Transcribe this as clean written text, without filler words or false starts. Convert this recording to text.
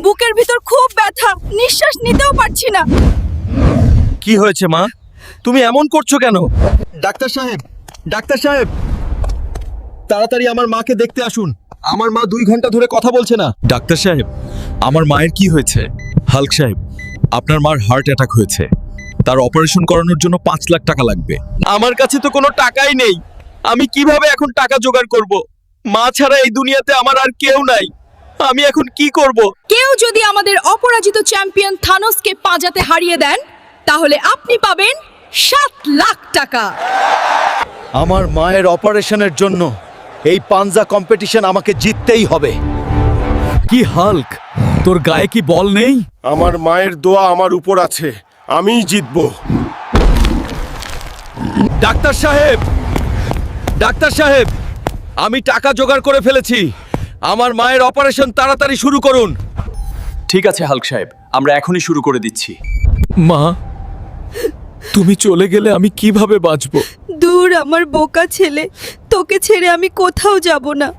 বুকের ভিতর খুব ব্যথা, নিঃশ্বাস নিতেও পারছি না। কি হয়েছে মা? তুমি এমন করছো কেন? ডাক্তার সাহেব, ডাক্তার সাহেব, তাড়াতাড়ি আমার মাকে দেখতে আসুন। আমার মা 2 ঘন্টা ধরে কথা বলছে না। ডাক্তার সাহেব, আমার মায়ের কি হয়েছে? হাল্ক সাহেব, আপনার মার হার্ট অ্যাটাক হয়েছে। তার অপারেশন করানোর জন্য 5 লাখ টাকা লাগবে। আমার কাছে তো কোনো টাকাই নেই। আমি কিভাবে এখন টাকা জোগাড় করব? মা ছাড়া এই দুনিয়াতে আমার আর কেউ নাই। আমি এখন কি করব? কেউ যদি আমাদের অপরাজিত চ্যাম্পিয়ন থানোসকে পাঁজাতে হারিয়ে দেন, তাহলে আপনি পাবেন 7 লাখ টাকা। আমার মায়ের অপারেশনের জন্য এই পাঞ্জা কম্পিটিশন আমাকে জিততেই হবে। কি হাল্ক, তোর গায়ে কি বল নেই? আমার মায়ের দোয়া আমার উপর আছে, আমিই জিতবো। ডাক্তার সাহেব, ডাক্তার সাহেব, আমি টাকা জোগাড় করে ফেলেছি। আমার মায়ের অপারেশন তাড়াতাড়ি শুরু করুন। ঠিক আছে হাল্ক সাহেব, আমরা এখনই শুরু করে দিচ্ছি। মা, তুমি চলে গেলে আমি কিভাবে বাঁচবো? দূর আমার বোকা ছেলে, তোকে ছেড়ে আমি কোথাও যাব না।